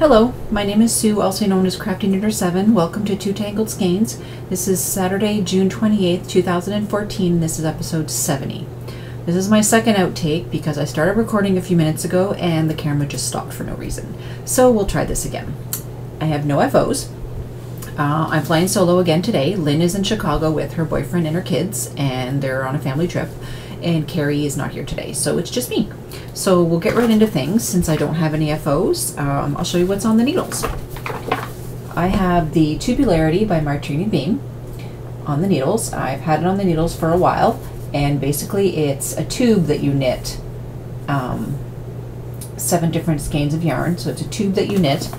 Hello, my name is Sue, also known as Crafty Knitter 7. Welcome to Two Tangled Skeins. This is Saturday, June 28th, 2014. This is episode 70. This is my second outtake because I started recording a few minutes ago and the camera just stopped for no reason. So we'll try this again. I have no FOs. I'm flying solo again today. Lynn is in Chicago with her boyfriend and her kids, and they're on a family trip. And Kari is not here today, so it's just me. So we'll get right into things since I don't have any FOs. I'll show you what's on the needles. I have the Tubularity by Martini Beam on the needles. I've had it on the needles for a while, and basically it's a tube that you knit 7 different skeins of yarn. So it's a tube that you knit,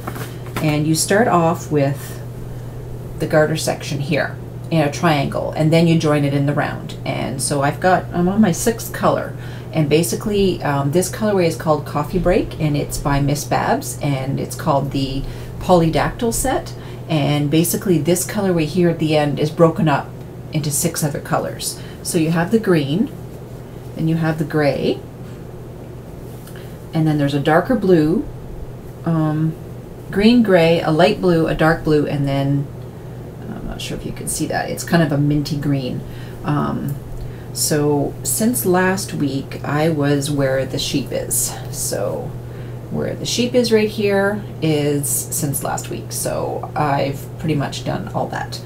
and you start off with the garter section here in a triangle, and then you join it in the round. And so I'm on my 6th color, and basically this colorway is called Coffee Break, and it's by Miss Babs, and it's called the Polydactyl set. And basically this colorway here at the end is broken up into 6 other colors. So you have the green, then you have the gray, and then there's a darker blue, green, gray, a light blue, a dark blue, and then I'm not sure if you can see that. It's kind of a minty green. So since last week, I was where the sheep is. So where the sheep is right here is since last week. So I've pretty much done all that.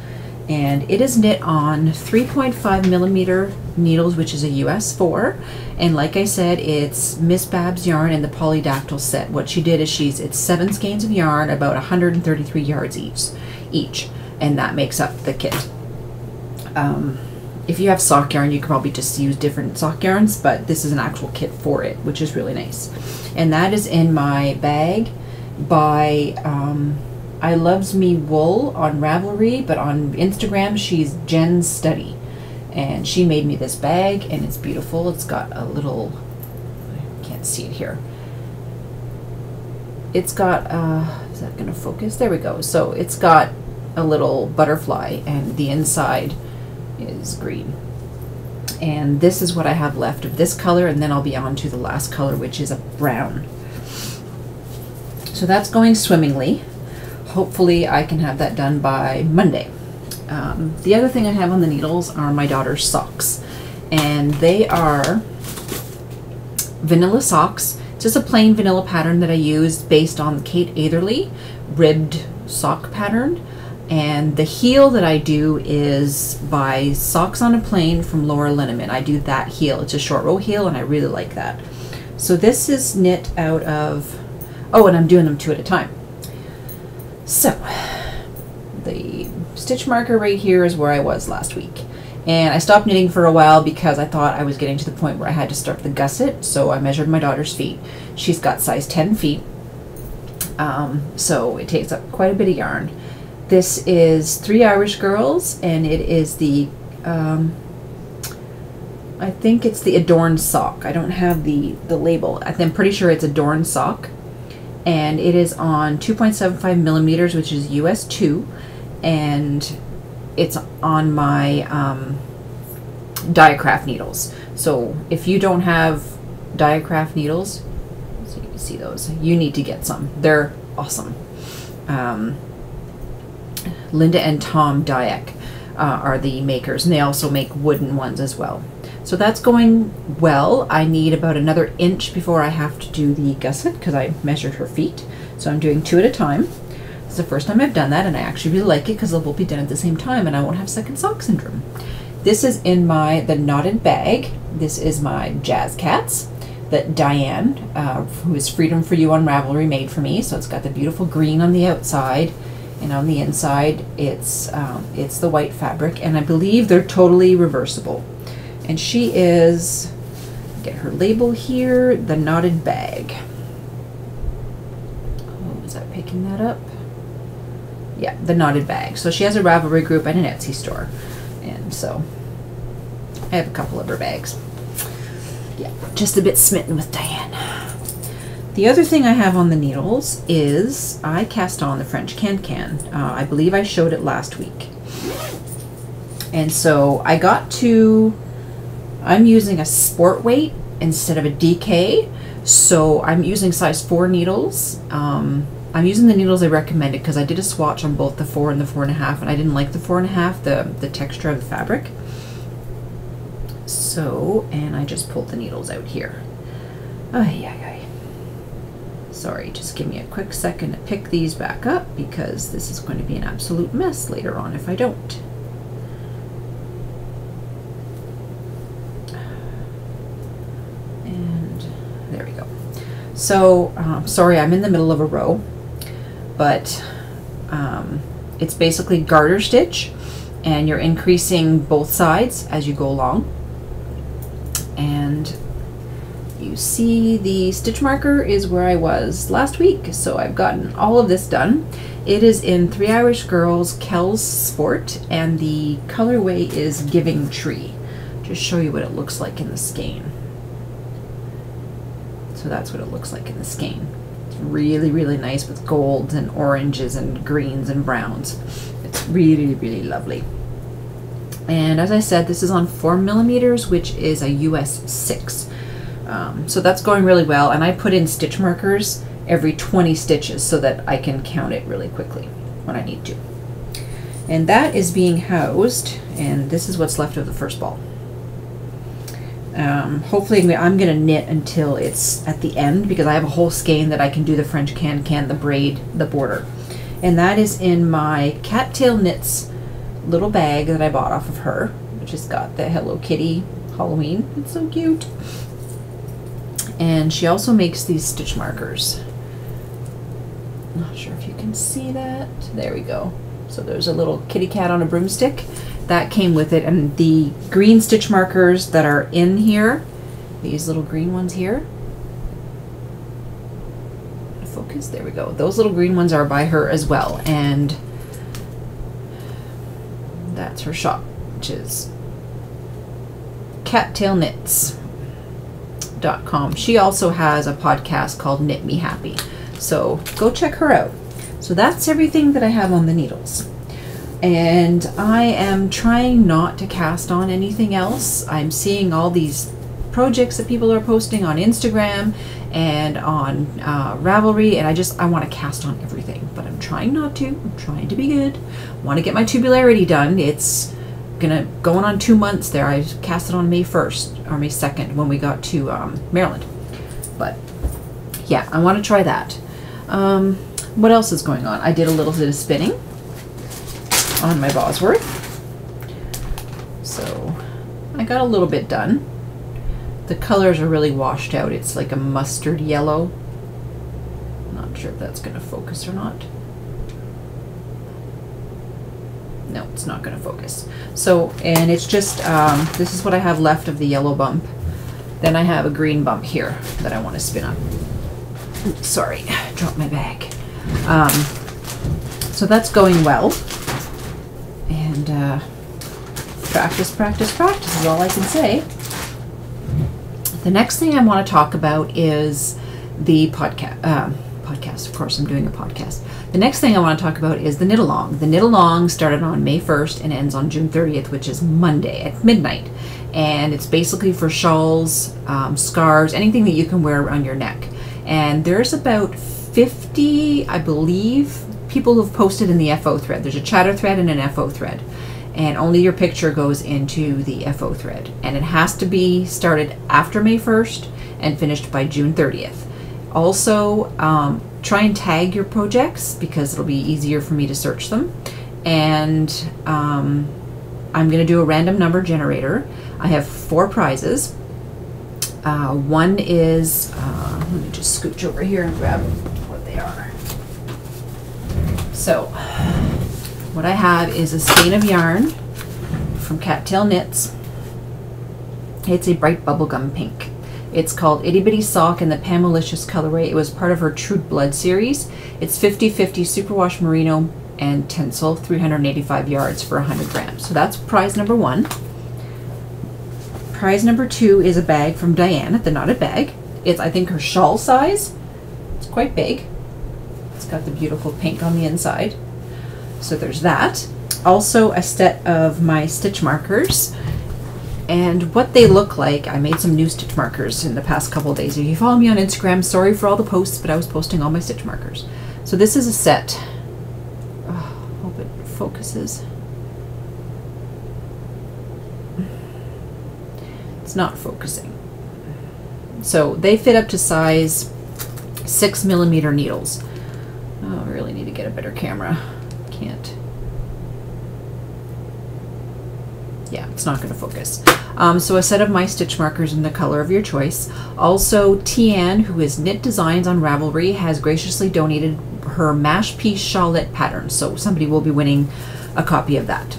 And it is knit on 3.5 millimeter needles, which is a US 4. And like I said, it's Miss Babs yarn in the Polydactyl set. What she did is it's 7 skeins of yarn, about 133 yards each. And that makes up the kit. If you have sock yarn, you could probably just use different sock yarns, but this is an actual kit for it, which is really nice. And that is in my bag by I Loves Me Wool on Ravelry, but on Instagram she's Jen's Study, and she made me this bag, and it's beautiful. It's got a little, I can't see it here. It's got is that gonna focus? There we go. So it's got a little butterfly, and the inside is green. And this is what I have left of this color, and then I'll be on to the last color, which is a brown. So that's going swimmingly. Hopefully I can have that done by Monday. The other thing I have on the needles are my daughter's socks, and they are vanilla socks. It's just a plain vanilla pattern that I used based on the Kate Atherley ribbed sock pattern. And the heel that I do is by Socks on a Plane from Laura Linneman. I do that heel. It's a short row heel, and I really like that. So this is knit out of, oh, and I'm doing them 2 at a time. So the stitch marker right here is where I was last week. And I stopped knitting for a while because I thought I was getting to the point where I had to start the gusset. So I measured my daughter's feet. She's got size 10 feet. So it takes up quite a bit of yarn. This is 3 Irish Girls, and it is the, I think it's the Adorned Sock. I don't have the label. I'm pretty sure it's Adorned Sock. And it is on 2.75 millimeters, which is US 2. And it's on my Diacraft needles. So if you don't have Diacraft needles, so you can see those, you need to get some. They're awesome. Linda and Tom Dyack are the makers, and they also make wooden ones as well. So that's going well. I need about another inch before I have to do the gusset because I measured her feet. So I'm doing 2 at a time. It's the first time I've done that, and I actually really like it because they'll both be done at the same time, and I won't have second sock syndrome. This is in the knotted bag. This is my Jazz Cats that Diane, who is Freedom for You on Ravelry, made for me. So it's got the beautiful green on the outside, and on the inside it's the white fabric, and I believe they're totally reversible. And she is, get her label here, the knotted bag. Oh, is that picking that up? Yeah, the knotted bag. So she has a Ravelry group and an Etsy store, and so I have a couple of her bags. Yeah, just a bit smitten with Diane. The other thing I have on the needles is I cast on the French can-can. I believe I showed it last week. And so I got to, I'm using a sport weight instead of a DK. So I'm using size 4 needles. I'm using the needles I recommended because I did a swatch on both the 4 and the 4.5, and I didn't like the 4.5, the texture of the fabric. So, and I just pulled the needles out here. Ay, ay, ay. Sorry, just give me a quick second to pick these back up because this is going to be an absolute mess later on if I don't. And there we go. So, sorry, I'm in the middle of a row, but it's basically garter stitch, and you're increasing both sides as you go along. And you see the stitch marker is where I was last week, so I've gotten all of this done. It is in 3 Irish Girls Kells Sport, and the colorway is Giving Tree. Just show you what it looks like in the skein. So that's what it looks like in the skein. It's really, really nice with golds and oranges and greens and browns. It's really, really lovely. And as I said, this is on 4mm, which is a US 6. So that's going really well, and I put in stitch markers every 20 stitches so that I can count it really quickly when I need to. And that is being housed, and this is what's left of the first ball. Hopefully I'm going to knit until it's at the end, because I have a whole skein that I can do the French can, the braid, the border. And that is in my Cattail Knits little bag that I bought off of her, which has got the Hello Kitty Halloween. It's so cute. And she also makes these stitch markers. Not sure if you can see that. There we go. So there's a little kitty cat on a broomstick. That came with it, and the green stitch markers that are in here, these little green ones here. Focus, there we go. Those little green ones are by her as well, and that's her shop, which is cattailknits.com. She also has a podcast called Knit Me Happy, so go check her out. So that's everything that I have on the needles, and I am trying not to cast on anything else. I'm seeing all these projects that people are posting on Instagram and on Ravelry, and I want to cast on everything, but I'm trying not to. I'm trying to be good. I want to get my tubularity done. It's going on 2 months there. I cast it on May 1st or May 2nd when we got to Maryland. But yeah, I want to try that. What else is going on? I did a little bit of spinning on my Bosworth. So I got a little bit done. The colors are really washed out. It's like a mustard yellow. Not sure if that's going to focus or not. No, it's not going to focus. So, and it's just, this is what I have left of the yellow bump. Then I have a green bump here that I want to spin up. Oops, sorry, dropped my bag. So that's going well. And practice, practice, practice is all I can say. The next thing I want to talk about is the podcast. Of course, I'm doing a podcast. The next thing I want to talk about is the knit along. The knit along started on May 1st and ends on June 30th, which is Monday at midnight. And it's basically for shawls, scarves, anything that you can wear around your neck. And there's about 50, I believe, people who've posted in the FO thread. There's a chatter thread and an FO thread. And only your picture goes into the FO thread. And it has to be started after May 1st and finished by June 30th. Also, try and tag your projects because it'll be easier for me to search them. And I'm going to do a random number generator. I have 4 prizes. One is, let me just scooch over here and grab what they are. So, what I have is a skein of yarn from Cattail Knits. It's a bright bubblegum pink. It's called Itty Bitty Sock in the Pamelicious colorway. It was part of her True Blood series. It's 50/50 superwash merino and tinsel, 385 yards for 100 grams. So that's prize number 1. Prize number 2 is a bag from Diane, the knotted bag. It's, I think, her shawl size. It's quite big. It's got the beautiful pink on the inside. So there's that. Also a set of my stitch markers. And what they look like, I made some new stitch markers in the past couple of days. If you follow me on Instagram, sorry for all the posts, but I was posting all my stitch markers. So this is a set. Oh, hope it focuses. It's not focusing. So they fit up to size 6mm needles. Oh, I really need to get a better camera. Can't. Yeah, it's not going to focus. So a set of my stitch markers in the color of your choice. Also, Tian, who is Knit Designs on Ravelry, has graciously donated her Mash Piece Shawlette pattern. So somebody will be winning a copy of that.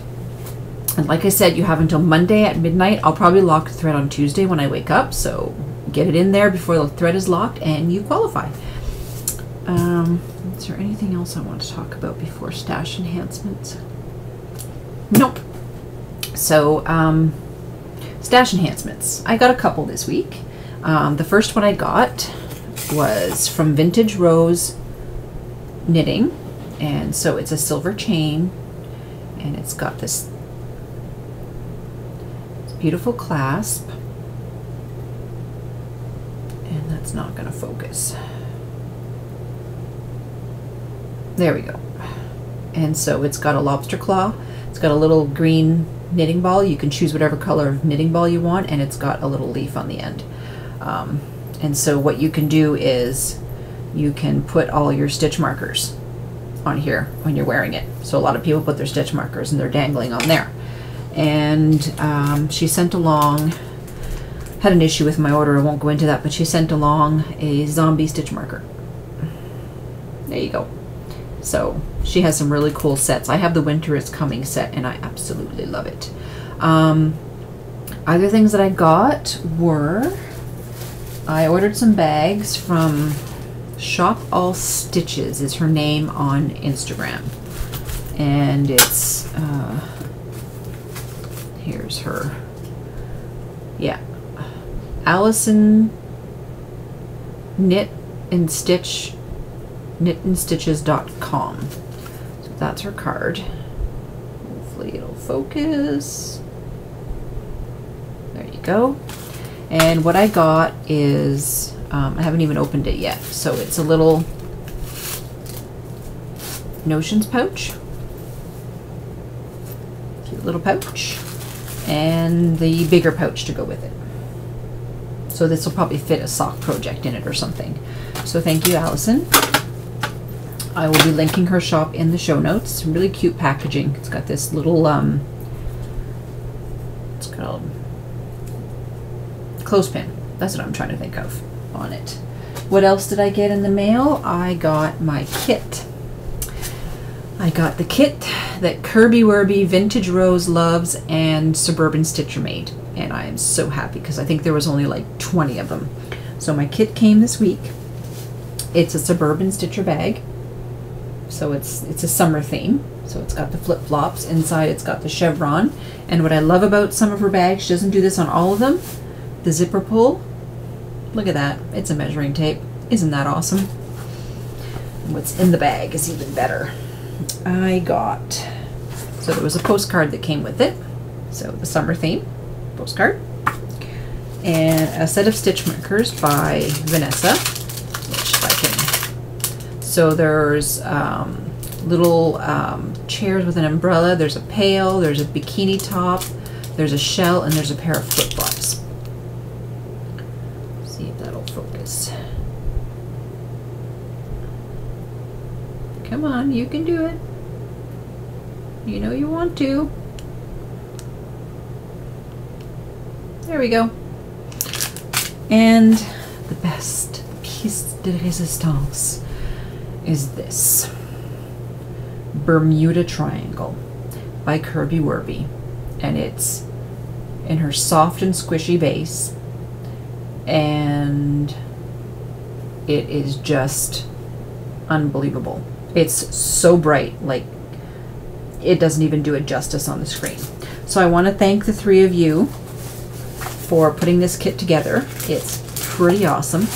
And like I said, you have until Monday at midnight. I'll probably lock the thread on Tuesday when I wake up. So get it in there before the thread is locked and you qualify. Is there anything else I want to talk about before stash enhancements? Nope. So, stash enhancements. I got a couple this week. The first one I got was from Vintage Rose Knitting. And so it's a silver chain. And it's got this beautiful clasp. And that's not going to focus. There we go. And so it's got a lobster claw. It's got a little green knitting ball. You can choose whatever color of knitting ball you want, and it's got a little leaf on the end. And so what you can do is you can put all your stitch markers on here when you're wearing it. So a lot of people put their stitch markers and they're dangling on there. And she sent along, had an issue with my order, I won't go into that, but she sent along a zombie stitch marker. There you go. So she has some really cool sets. I have the Winter is Coming set and I absolutely love it. Other things that I got were, I ordered some bags from Shop All Stitches is her name on Instagram. And it's, here's her. Yeah. Allison knitandstitches.com. So that's her card. Hopefully it'll focus. There you go. And what I got is, I haven't even opened it yet. So it's a little notions pouch. Cute little pouch. And the bigger pouch to go with it. So this will probably fit a sock project in it or something. So thank you, Allison. I will be linking her shop in the show notes. Really cute packaging. It's got this little, it's called clothespin. That's what I'm trying to think of on it. What else did I get in the mail? I got my kit. I got the kit that Kirby Werby, Vintage Rose loves, and Suburban Stitcher made. And I am so happy because I think there was only like 20 of them. So my kit came this week. It's a Suburban Stitcher bag. So it's a summer theme. So it's got the flip-flops. Inside it's got the chevron. And what I love about some of her bags, she doesn't do this on all of them, the zipper pull. Look at that. It's a measuring tape. Isn't that awesome? And what's in the bag is even better. I got, so there was a postcard that came with it. So the summer theme postcard. And a set of stitch markers by Vanessa, which I can. So there's little chairs with an umbrella. There's a pail. There's a bikini top. There's a shell, and there's a pair of flip-flops. See if that'll focus. Come on, you can do it. You know you want to. There we go. And the best piece de resistance is this Bermuda Triangle by Kirby Werby. And it's in her soft and squishy base. And it is just unbelievable. It's so bright, like it doesn't even do it justice on the screen. So I want to thank the three of you for putting this kit together. It's pretty awesome.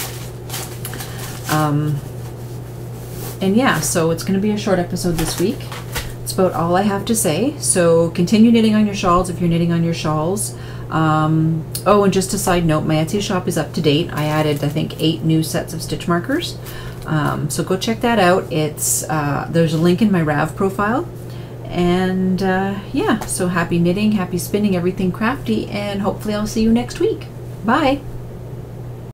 And yeah, so it's going to be a short episode this week. That's about all I have to say. So continue knitting on your shawls if you're knitting on your shawls. Oh, and just a side note, my Etsy shop is up to date. I added, I think, 8 new sets of stitch markers. So go check that out. It's there's a link in my Rav profile. And yeah, so happy knitting, happy spinning, everything crafty, and hopefully I'll see you next week. Bye.